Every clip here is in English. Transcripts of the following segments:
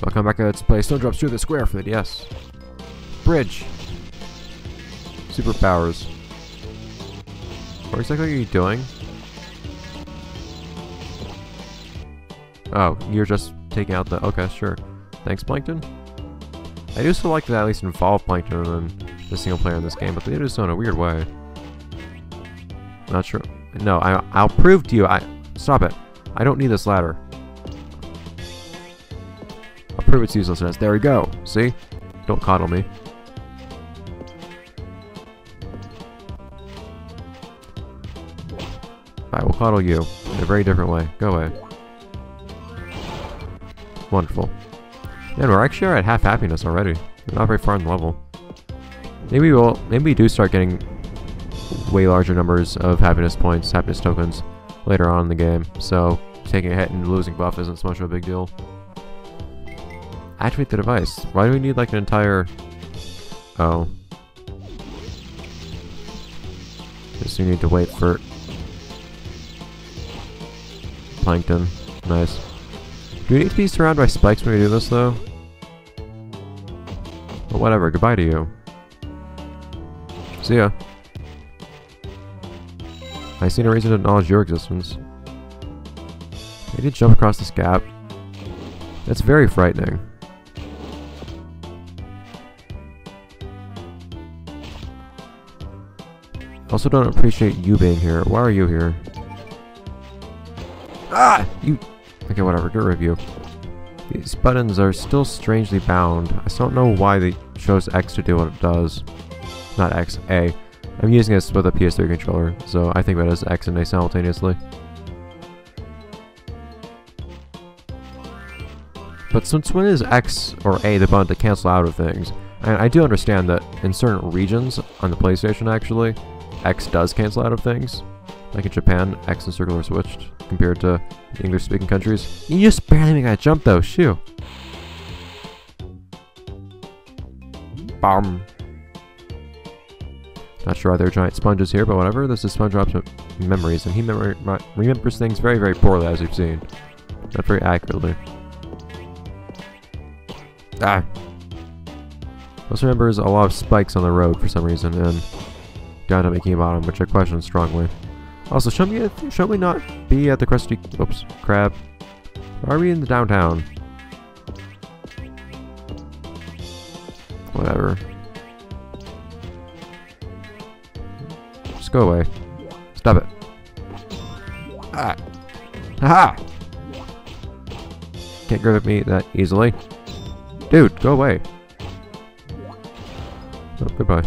I'll come back to its place. Snowdrops through the square for the DS. Bridge. Superpowers. What exactly are you doing? Oh, you're just taking out the... Okay, sure. Thanks, Plankton. I do still like to at least involve Plankton in the single player in this game, but they do so in a weird way. Not sure. No, I'll prove to you. Stop it. I don't need this ladder. I'll prove its uselessness. There we go. See? Don't coddle me. I will coddle you in a very different way. Go away. Wonderful. Man, we're actually at half happiness already. We're not very far in the level. Maybe we do start getting way larger numbers of happiness points, happiness tokens, later on in the game. So taking a hit and losing buff isn't so much of a big deal. Activate the device. Why do we need like an entire... Oh. Guess we need to wait for... Plankton. Nice. Do we need to be surrounded by spikes when we do this, though? But whatever, goodbye to you. See ya. I see no reason to acknowledge your existence. I did jump across this gap. That's very frightening. Also don't appreciate you being here. Why are you here? Ah! You... Okay, whatever. Get rid of you. These buttons are still strangely bound. I still don't know why they chose X to do what it does. Not X, A. I'm using this with a PS3 controller, so I think of it as X and A simultaneously. But since when is X or A the button to cancel out of things? And I do understand that in certain regions on the PlayStation actually, X does cancel out of things. Like in Japan, X and circle are switched compared to English-speaking countries. You just barely make that jump though, shoo! Bam! Not sure why there are giant sponges here, but whatever. This is SpongeBob's memories, and he remembers things very, very poorly, as you've seen. Not very accurately. Ah! Also remembers a lot of spikes on the road for some reason, and down to Bikini Bottom, which I question strongly. Also, shouldn't we not be at the Krusty... Oops, Krab. Why are we in the downtown? Whatever. Just go away. Stop it. Ah! Haha! Can't grab at me that easily. Dude, go away. Oh, goodbye.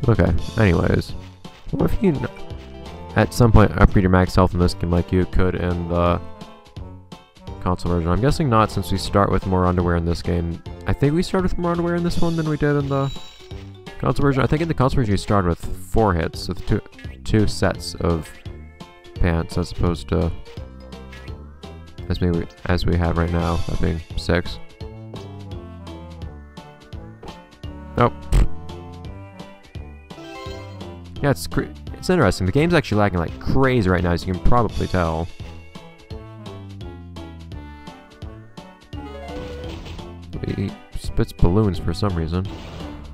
Okay, anyways. What if you at some point upgrade your max health in this game like you could in the console version? I'm guessing not, since we start with more underwear in this game. I think we started with more underwear in this one than we did in the console version. I think in the console version you started with 4 hits, with two sets of pants, as opposed to as we have right now, that being 6. Nope. Yeah, it's interesting. The game's actually lagging like crazy right now, as you can probably tell. He spits balloons for some reason.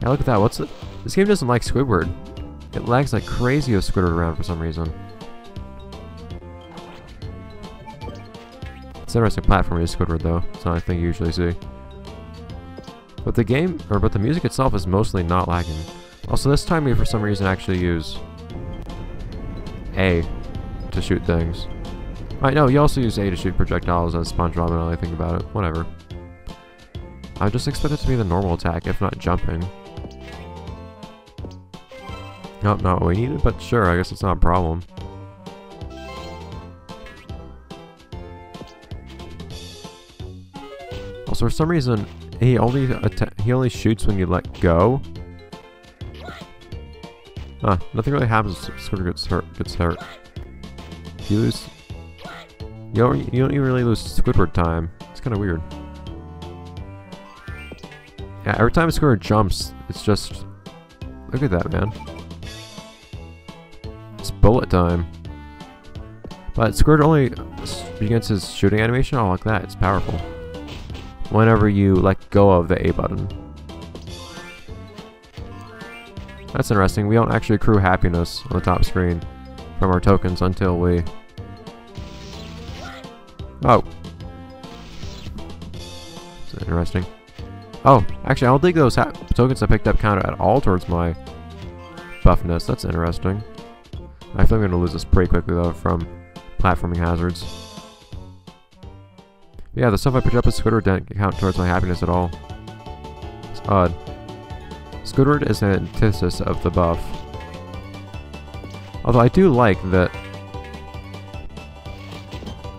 Yeah, look at that. What's it? This game doesn't like Squidward. It lags like crazy with Squidward around for some reason. It's an interesting platform is Squidward though. It's not a thing you usually see. But the game, but the music itself is mostly not lagging. Also, this time we for some reason actually use A to shoot things. I know you also use A to shoot projectiles as Spongebob, and I think about it. Whatever. I just expect it to be the normal attack, if not jumping. Nope, not what we needed, but sure, I guess it's not a problem. Also, for some reason, he only shoots when you let go. Huh, nothing really happens if Squidward gets hurt. You lose... You don't even really lose Squidward time. It's kind of weird. Yeah, every time Squidward jumps, it's just... Look at that, man. It's bullet time. But Squidward only begins his shooting animation. Oh, like that. It's powerful. Whenever you let go of the A button. That's interesting. We don't actually accrue happiness on the top screen from our tokens until we... Oh. That's interesting. Oh, actually, I don't think those tokens I picked up counted at all towards my buffness. That's interesting. I feel I'm going to lose this pretty quickly, though, from platforming hazards. Yeah, the stuff I picked up at Squidward didn't count towards my happiness at all. It's odd. Squidward is an antithesis of the buff. Although I do like that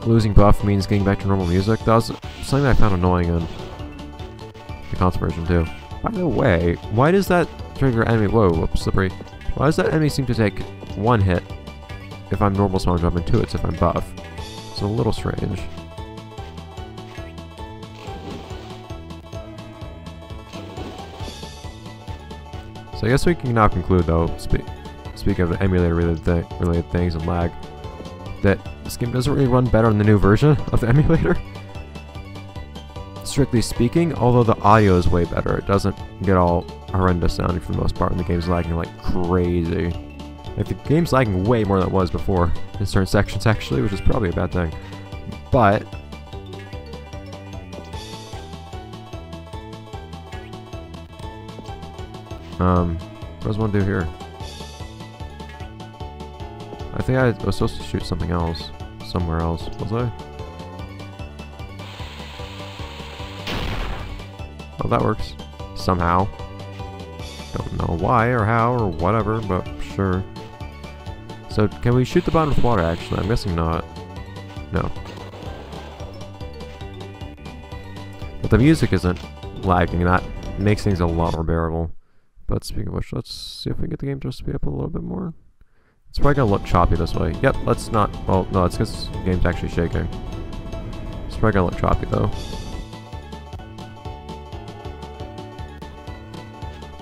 losing buff means getting back to normal music. That was something that I found annoying in the console version too. By the way, why does that trigger enemy... Whoa, whoops, slippery. Why does that enemy seem to take 1 hit if I'm normal Spongebob and 2 hits if I'm buff? It's a little strange. So I guess we can now conclude, though, speak of the emulator-related things and lag, that this game doesn't really run better on the new version of the emulator. Strictly speaking, although the audio is way better, it doesn't get all horrendous sounding for the most part, and the game's lagging like crazy. Like, the game's lagging way more than it was before in certain sections, actually, which is probably a bad thing. But what does one do here? I think I was supposed to shoot something else. Somewhere else. Was I? Oh, that works. Somehow. Don't know why or how or whatever, but sure. So, can we shoot the bottom with water, actually? I'm guessing not. No. But the music isn't lagging, and that makes things a lot more bearable. But speaking of which, let's see if we can get the game to speed up a little bit more. It's probably gonna look choppy this way. Yep, let's not... Well, no, it's because the game's actually shaking. It's probably gonna look choppy, though.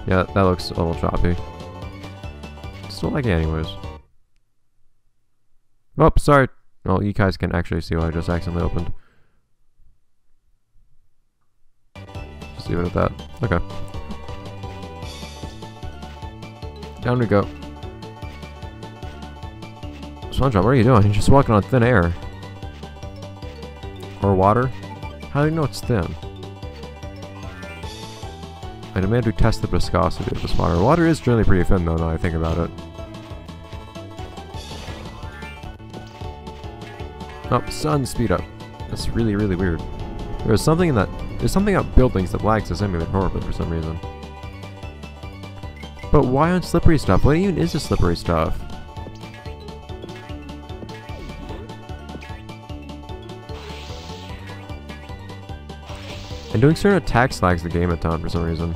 Yeah, that looks a little choppy. Still like it anyways. Oh, sorry. Well, you guys can actually see what I just accidentally opened. Just leave it at that. Okay. Down we go. Spongebob, what are you doing? You're just walking on thin air. Or water? How do you know it's thin? I demand we test the viscosity of this water. Water is generally pretty thin, though, now I think about it. Oh, sun speed up. That's really, really weird. There's something about buildings that lags this emulator horribly for some reason. But why on slippery stuff? What even is the slippery stuff? And doing certain attacks lags the game a ton for some reason.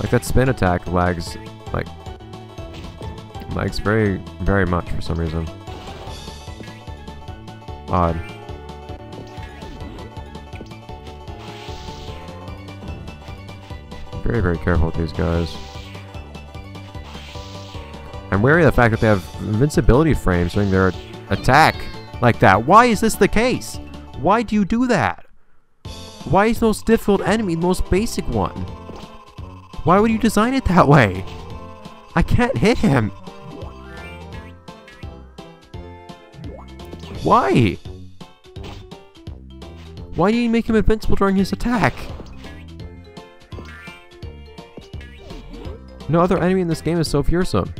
Like that spin attack lags very, very much for some reason. Odd. Very, very careful with these guys. I'm wary of the fact that they have invincibility frames during their attack like that. Why is this the case? Why do you do that? Why is the most difficult enemy the most basic one? Why would you design it that way? I can't hit him. Why? Why do you make him invincible during his attack? No other enemy in this game is so fearsome.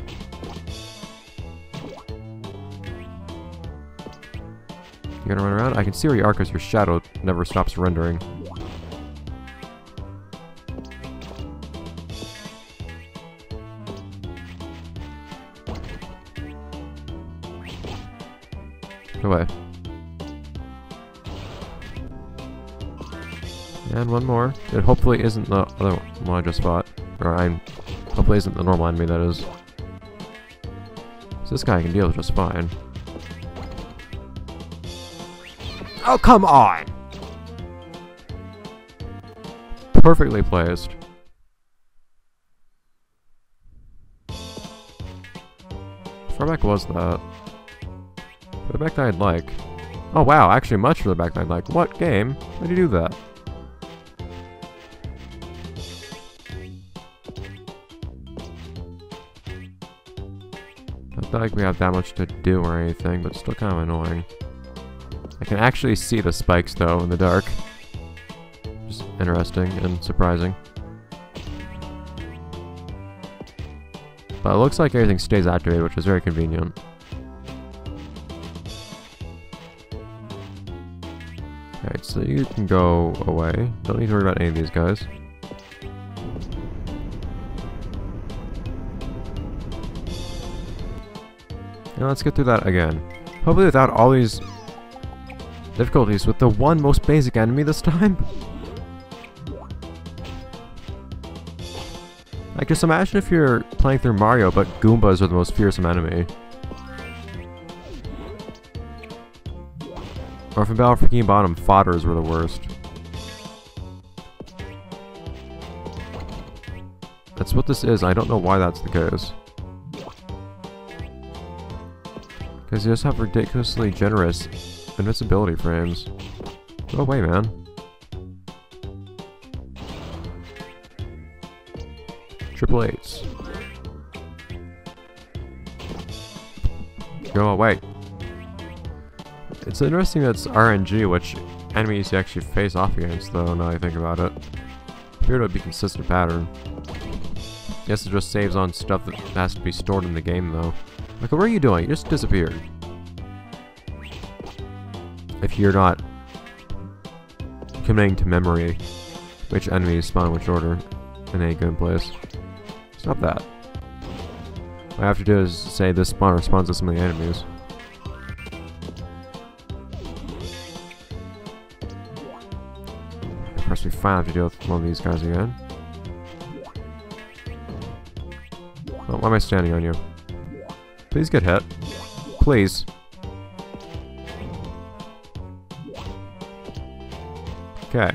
You gonna run around? I can see where you are because your shadow never stops rendering. Get away. And one more. It hopefully isn't the other one I just fought. Hopefully isn't the normal enemy, that is. So this guy I can deal with just fine. Oh, come on! Perfectly placed. How far back was that? Further back than I'd like. Oh wow, actually much further back than I'd like. What game? Why do you do that? Not like we have that much to do or anything, but still kind of annoying. I can actually see the spikes though in the dark. Just interesting and surprising. But it looks like everything stays activated, which is very convenient. Alright, so you can go away. Don't need to worry about any of these guys. Now let's get through that again. Hopefully without all these difficulties, with the one most basic enemy this time. Like, just imagine if you're playing through Mario, but Goombas are the most fearsome enemy. Or if in Battle for Bikini Bottom, fodders were the worst. That's what this is. I don't know why that's the case. Because you just have ridiculously generous invincibility frames. Go away, man. Triple eights. Go away. It's interesting that it's RNG, which enemies you actually face off against, though, now that I think about it. I figured it would be a consistent pattern. Guess it just saves on stuff that has to be stored in the game, though. Like, what are you doing? You just disappeared. If you're not committing to memory which enemies spawn in which order in any given place. Stop that. What I have to do is say this spawn responds to some of the enemies. Of course, we finally have to deal with one of these guys again. Oh, why am I standing on you? Please get hit. Please. Okay.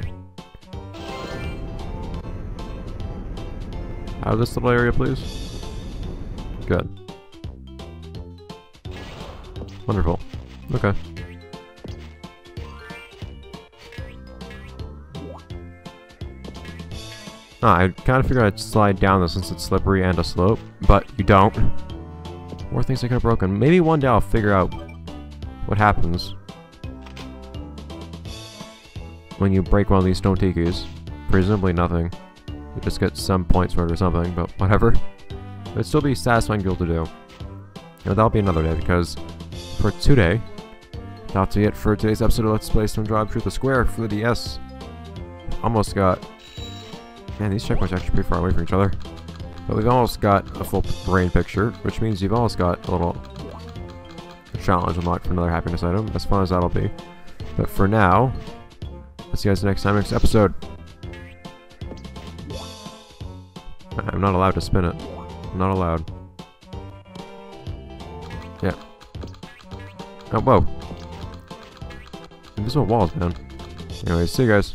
Out of this little area, please. Good. Wonderful. Okay. I kind of figured I'd slide down this since it's slippery and a slope, but you don't. More things I could have broken. Maybe one day I'll figure out what happens when you break one of these stone tikis. Presumably nothing. You just get some points for it or something, but whatever. It'd still be satisfying to be able to do. And that'll be another day, because for today, that'll be it for today's episode of Let's Play Spongebob Truth or Square for the DS. Almost got... Man, these checkpoints are actually pretty far away from each other. But we've almost got a full brain picture, which means you've almost got a little challenge unlocked for another happiness item, as fun as that'll be. But for now, let's see you guys next time, next episode. I'm not allowed to spin it. I'm not allowed. Yeah. Oh, whoa. Invisible walls, man. Anyways, see you guys.